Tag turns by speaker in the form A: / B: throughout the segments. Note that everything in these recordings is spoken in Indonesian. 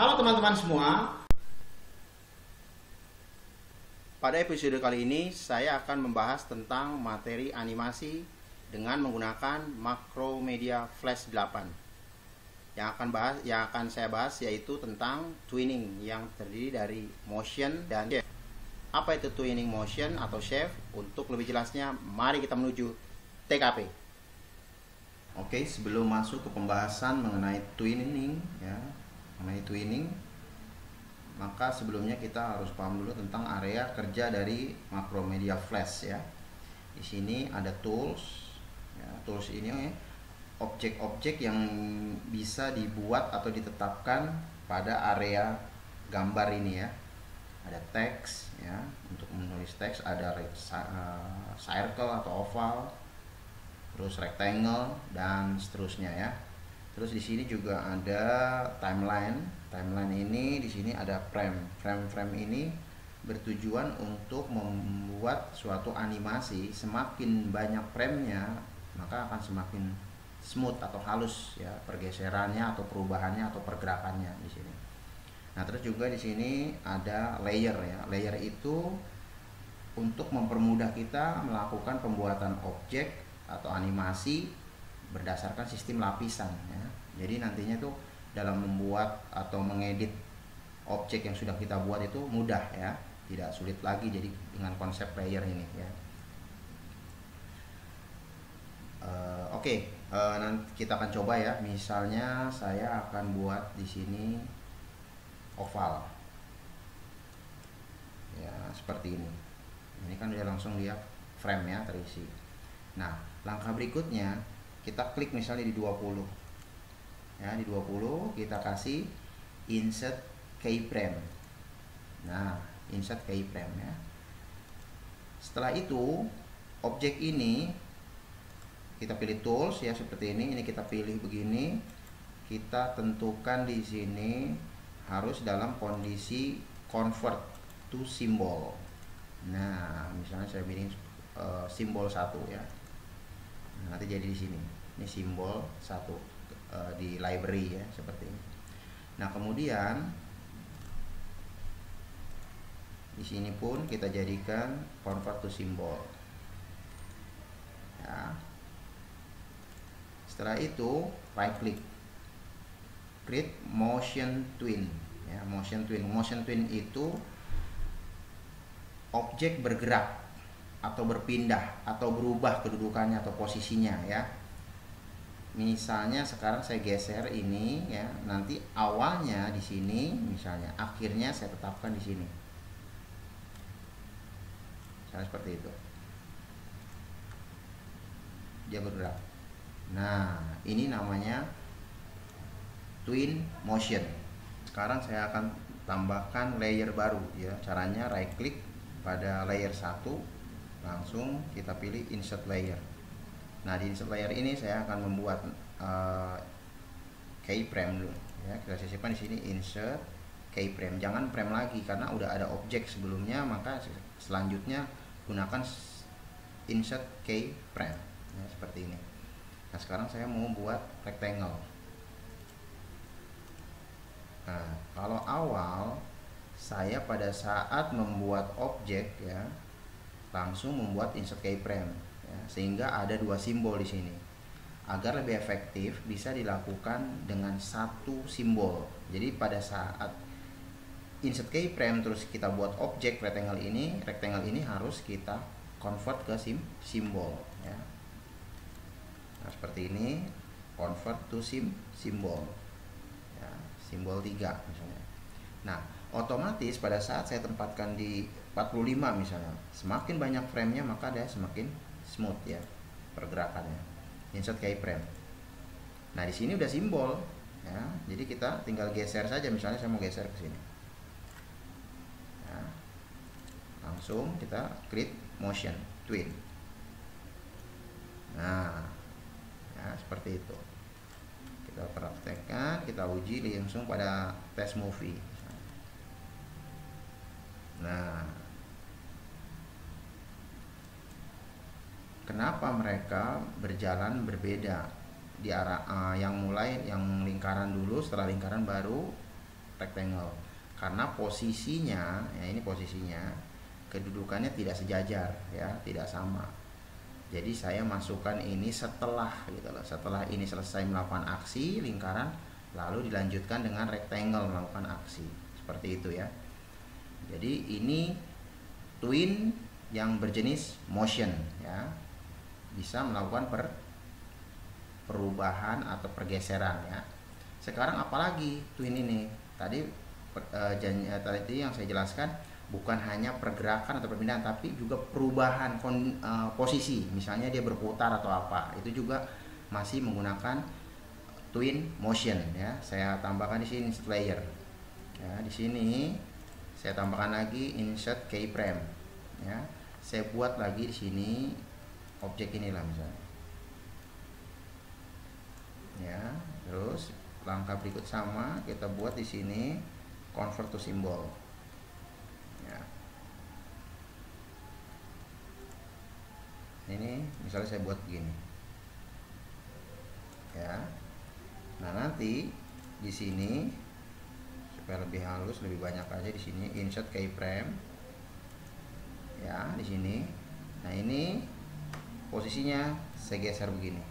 A: Halo teman-teman semua. Pada episode kali ini saya akan membahas tentang materi animasi dengan menggunakan Macromedia Flash 8. Yang akan saya bahas yaitu tentang twinning yang terdiri dari motion dan shape. Apa itu twinning motion atau shape? Untuk lebih jelasnya, mari kita menuju TKP. Oke, sebelum masuk ke pembahasan mengenai twinning maka sebelumnya kita harus paham dulu tentang area kerja dari Macromedia Flash ya. Di sini ada tools. Ya, tools ini objek-objek yang bisa dibuat atau ditetapkan pada area gambar ini ya. Ada teks ya, untuk menulis teks ada circle atau oval, terus rectangle dan seterusnya ya. Terus di sini juga ada timeline. Timeline ini di sini ada frame. Frame ini bertujuan untuk membuat suatu animasi. Semakin banyak framenya, maka akan semakin smooth atau halus ya pergeserannya atau perubahannya atau pergerakannya di sini. Nah, terus juga di sini ada layer ya. Layer itu untuk mempermudah kita melakukan pembuatan objek atau animasi berdasarkan sistem lapisan ya. Jadi nantinya tuh dalam membuat atau mengedit objek yang sudah kita buat itu mudah ya, tidak sulit lagi jadi dengan konsep layer ini ya. Nanti kita akan coba ya. Misalnya saya akan buat di sini oval ya, seperti ini. Ini kan udah langsung dia frame ya terisi. Nah, langkah berikutnya kita klik misalnya di 20 ya, di 20 kita kasih insert keyframe. Nah, insert keyframe ya. Setelah itu objek ini kita pilih tools ya, seperti ini kita pilih begini, kita tentukan di sini harus dalam kondisi convert to symbol. Nah, misalnya saya pilih simbol 1 ya. Nah, nanti jadi di sini. Ini simbol 1 di library ya, seperti ini. Nah, kemudian di sini pun kita jadikan convert to symbol. Ya. Setelah itu right click, create motion twin ya, motion twin. Motion twin itu objek bergerak atau berpindah atau berubah kedudukannya atau posisinya ya. Misalnya sekarang saya geser ini ya, nanti awalnya di sini, misalnya akhirnya saya tetapkan di sini. Misalnya seperti itu. Dia bergerak. Nah, ini namanya twin motion. Sekarang saya akan tambahkan layer baru ya. Caranya right click pada layer 1, langsung kita pilih insert layer. Nah, di insert layer ini saya akan membuat keyframe dulu ya. Kita sisipkan di sini insert keyframe. Jangan frame lagi karena udah ada objek sebelumnya, maka selanjutnya gunakan insert keyframe ya, seperti ini. Nah, sekarang saya mau buat rectangle. Nah, kalau awal saya pada saat membuat objek ya, langsung membuat insert keyframe ya, sehingga ada 2 simbol di sini. Agar lebih efektif bisa dilakukan dengan 1 simbol. Jadi pada saat insert keyframe terus kita buat objek rectangle ini harus kita convert ke simbol ya. Nah, seperti ini, convert to simbol ya, simbol 3 misalnya. Nah, otomatis pada saat saya tempatkan di 45 misalnya, semakin banyak framenya maka dia semakin smooth ya pergerakannya. Insert keyframe. Nah, di sini udah simbol ya, jadi kita tinggal geser saja. Misalnya saya mau geser ke sini ya, langsung kita create motion twin. Nah ya, seperti itu. Kita praktekkan, kita uji langsung pada test movie. Nah, kenapa mereka berjalan berbeda di arah yang lingkaran dulu, setelah lingkaran baru rectangle. Karena posisinya, ya ini posisinya, kedudukannya tidak sejajar ya, tidak sama. Jadi saya masukkan ini setelah gitu loh. Setelah ini selesai melakukan aksi lingkaran, lalu dilanjutkan dengan rectangle melakukan aksi. Seperti itu ya. Jadi ini twin yang berjenis motion ya. Bisa melakukan perubahan atau pergeseran ya. Sekarang apalagi twin ini? Tadi tadi yang saya jelaskan bukan hanya pergerakan atau perpindahan, tapi juga perubahan posisi. Misalnya dia berputar atau apa, itu juga masih menggunakan twin motion ya. Saya tambahkan di sini insert layer. Ya, di sini saya tambahkan lagi insert keyframe. Ya, saya buat lagi di sini objek inilah misalnya. Ya, terus langkah berikut sama kita buat di sini convert to symbol. Ya. Ini misalnya saya buat begini. Ya. Nah, nanti di sini supaya lebih halus, lebih banyak aja di sini insert keyframe. Ya, di sini. Nah, ini posisinya saya geser begini.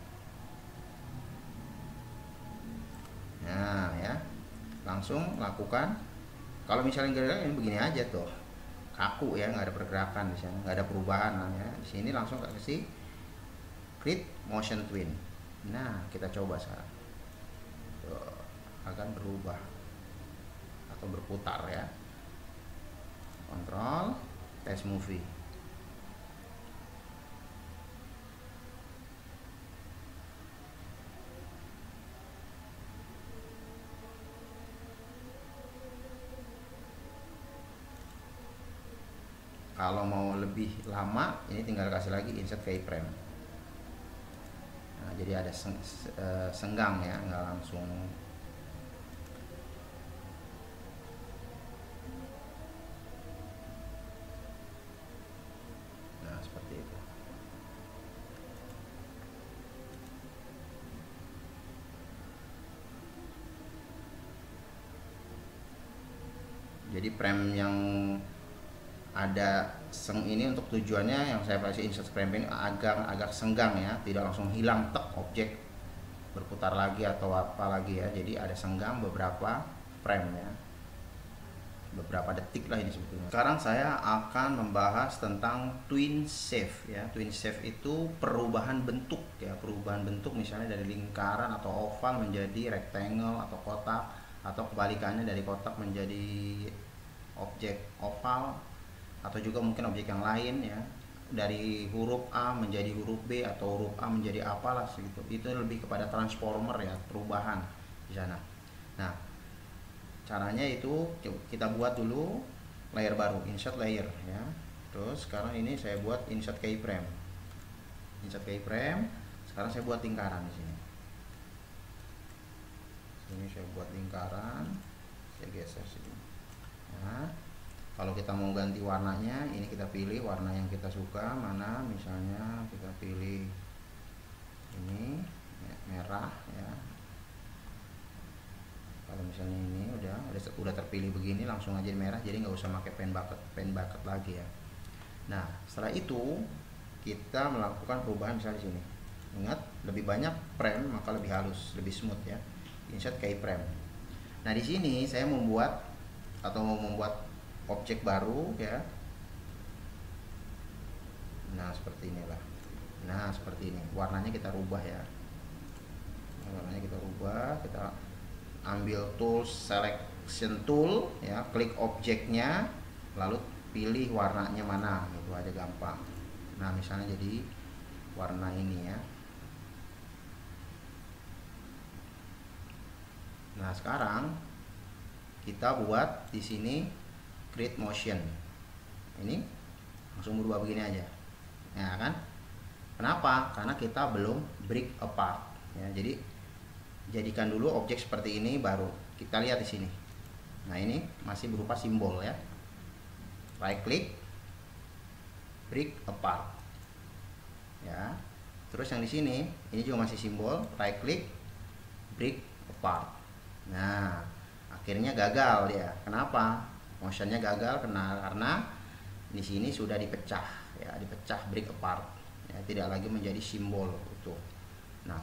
A: Nah, ya. Langsung lakukan. Kalau misalnya gerak ini begini aja tuh, kaku ya, nggak ada pergerakan di sana, nggak ada perubahan lah ya. Di sini langsung kasih create motion twin. Nah, kita coba sekarang. Tuh, akan berubah atau berputar ya. Kontrol, test movie. Kalau mau lebih lama, ini tinggal kasih lagi insert keyframe. Nah, jadi ada senggang ya, nggak langsung. Nah, seperti itu. Jadi frame yang ada ini untuk tujuannya yang saya kasih insert frame ini agak senggang ya, tidak langsung hilang tek objek berputar lagi atau apa lagi ya. Jadi ada senggang beberapa frame ya, beberapa detik lah ini sebetulnya. Sekarang saya akan membahas tentang twin shape ya. Twin shape itu perubahan bentuk ya, perubahan bentuk misalnya dari lingkaran atau oval menjadi rectangle atau kotak, atau kebalikannya dari kotak menjadi objek oval, atau juga mungkin objek yang lain ya, dari huruf A menjadi huruf B atau huruf A menjadi apalah segitu. Itu lebih kepada transformer ya, perubahan di sana. Nah, caranya itu kita buat dulu layer baru, insert layer ya. Terus sekarang ini saya buat insert keyframe. Insert keyframe. Sekarang saya buat lingkaran di sini. Sini saya buat lingkaran. Saya geser sini. Nah, kalau kita mau ganti warnanya, ini kita pilih warna yang kita suka, mana misalnya kita pilih ini ya, merah ya. Kalau misalnya ini udah terpilih begini, langsung aja merah, jadi nggak usah pakai pen bucket lagi ya. Nah, setelah itu kita melakukan perubahan misalnya di sini. Ingat, lebih banyak frame maka lebih halus, lebih smooth ya. Insert keyframe. Nah, di sini saya membuat objek baru ya. Nah, seperti inilah. Nah, seperti ini. Warnanya kita rubah ya. Warnanya kita rubah, kita ambil tool selection tool ya, klik objeknya, lalu pilih warnanya mana, itu aja gampang. Nah, misalnya jadi warna ini ya. Nah, sekarang kita buat di sini create motion. Ini langsung berubah begini aja. Ya kan? Kenapa? Karena kita belum break apart ya. Jadi jadikan dulu objek seperti ini baru kita lihat di sini. Nah, ini masih berupa simbol ya. Right click, break apart. Ya. Terus yang di sini ini juga masih simbol, right click, break apart. Nah, akhirnya gagal dia. Kenapa motionnya gagal? Karena di sini sudah dipecah ya, dipecah, break apart ya, tidak lagi menjadi simbol utuh. Nah,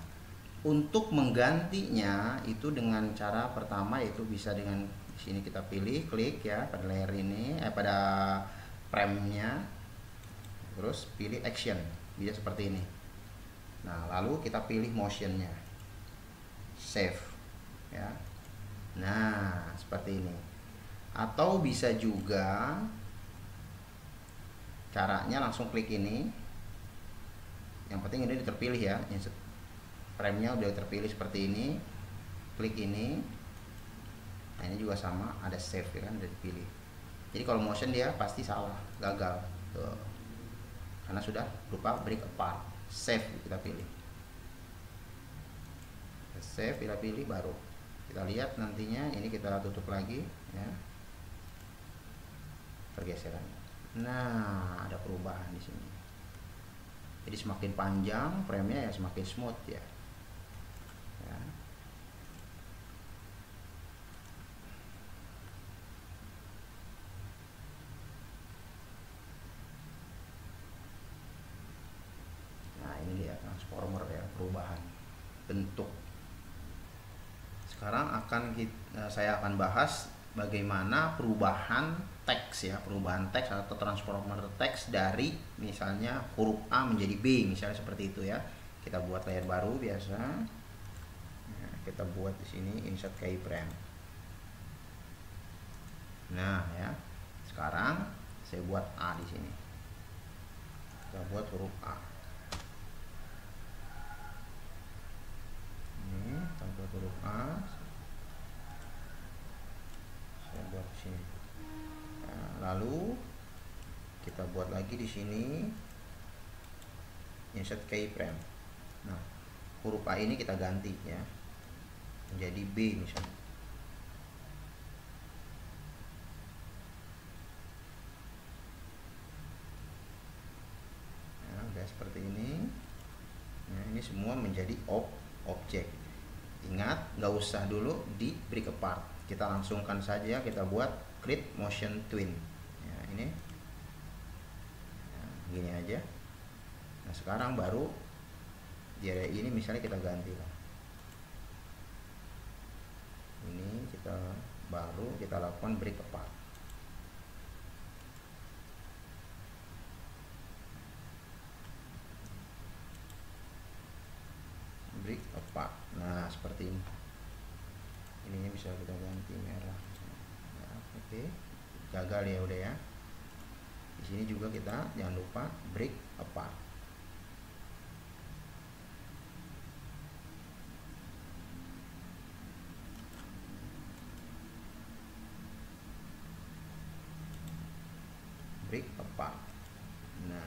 A: untuk menggantinya itu dengan cara pertama yaitu bisa dengan di sini kita pilih, klik ya pada layer ini, pada frame-nya, terus pilih action, bisa seperti ini. Nah, lalu kita pilih motionnya, save ya. Nah, seperti ini. Atau bisa juga caranya langsung klik ini. Yang penting ini terpilih ya, frame-nya udah terpilih seperti ini. Klik ini. Nah, ini juga sama, ada save ya kan, udah dipilih. Jadi kalau motion dia pasti salah, gagal. Tuh. Karena sudah berupa break apart. Save kita pilih. Save kita pilih, baru kita lihat nantinya. Ini kita tutup lagi ya, pergeseran. Nah, ada perubahan di sini. Jadi semakin panjang frame-nya ya semakin smooth ya. Ya. Nah, ini dia transformer ya, perubahan bentuk. Sekarang saya akan bahas bagaimana perubahan teks ya, perubahan teks atau transformer teks dari misalnya huruf A menjadi B, misalnya seperti itu ya. Kita buat layer baru biasa. Nah, kita buat di sini insert keyframe. Nah ya, sekarang saya buat A di sini. Kita buat huruf A. Ini kita buat huruf A. Saya buat di sini. Nah, lalu kita buat lagi di sini insert keyframe. Nah, huruf A ini kita ganti ya menjadi B misalnya. Nah, udah seperti ini. Nah, ini semua menjadi objek. Ingat, nggak usah dulu di break apart. Kita langsungkan saja, kita buat create motion twin. Ya, ini. Nah, gini aja. Nah, sekarang baru di area ini misalnya kita ganti lah. Ini kita baru kita lakukan break apart. Break apart. Nah, seperti ini. Ininya bisa kita ganti merah. Nah, oke. Gagal ya udah ya. Di sini juga kita jangan lupa break apart. Break apart. Nah,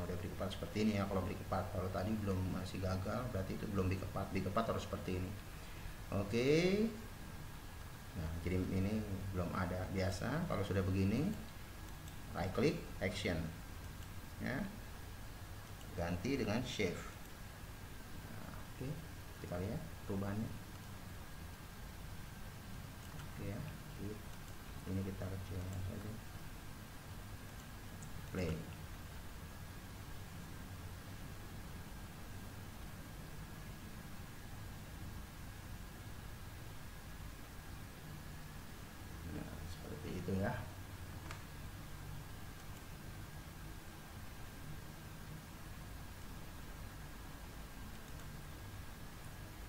A: udah break apart seperti ini ya. Kalau break apart, kalau tadi belum, masih gagal, berarti itu belum break apart. Break apart harus seperti ini. Oke. Nah, jadi ini belum ada. Biasa kalau sudah begini, right click action ya, ganti dengan shape. Nah, oke, kita lihat perubahannya. Oke ya, ini kita kecilkan saja, play. Nah, seperti itu ya.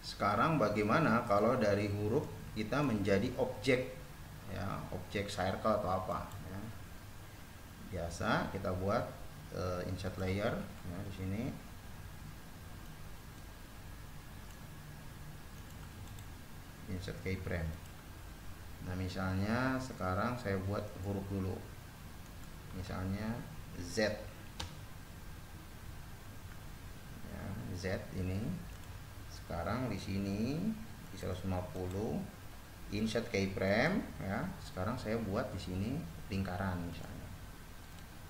A: Sekarang bagaimana kalau dari huruf kita menjadi objek ya, objek circle atau apa ya. Biasa kita buat insert layer ya, di sini insert keyframe. Nah, misalnya sekarang saya buat huruf dulu, misalnya Z ya, Z ini. Sekarang di sini di 150 insert keyframe ya. Sekarang saya buat di sini lingkaran, misalnya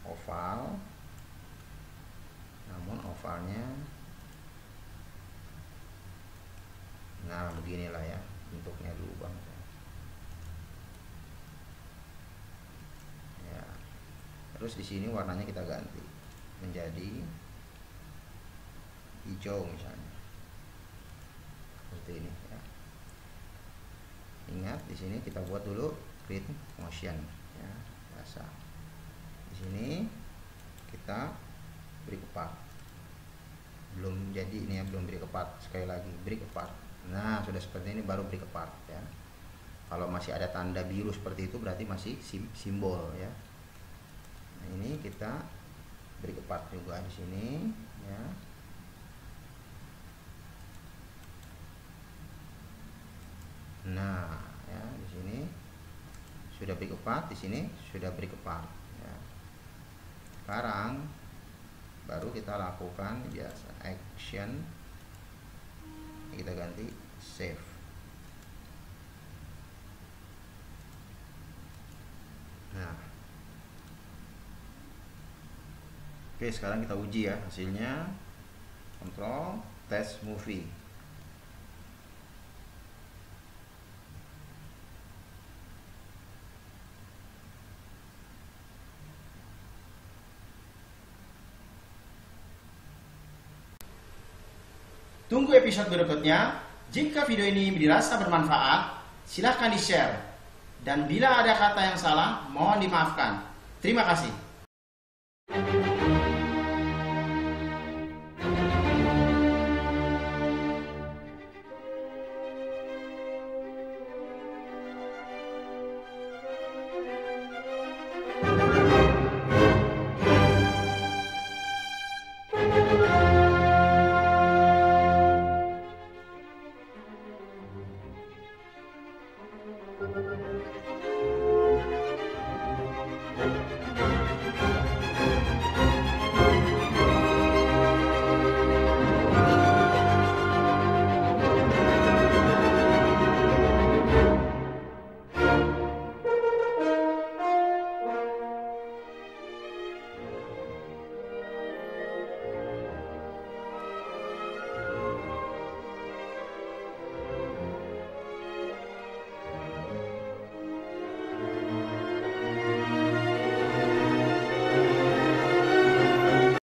A: oval, namun ovalnya Nah, beginilah ya bentuknya dulu bang. Ya. Terus di sini warnanya kita ganti menjadi hijau misalnya, seperti ini ya. Ingat di sini kita buat dulu create motion ya, biasa. Di sini kita beri kepart. Belum jadi ini ya, belum beri kepart. Sekali lagi beri kepart. Nah, sudah seperti ini baru beri kepart ya. Kalau masih ada tanda biru seperti itu berarti masih simbol ya. Nah, ini kita beri kepart juga di sini ya. Nah, ya di sini sudah beri kepart, di sini sudah beri kepart ya. Sekarang baru kita lakukan biasa action, kita ganti save. Nah, oke, sekarang kita uji ya hasilnya. Kontrol test movie. Tunggu episode berikutnya. Jika video ini dirasa bermanfaat, silahkan di-share. Dan bila ada kata yang salah, mohon dimaafkan. Terima kasih.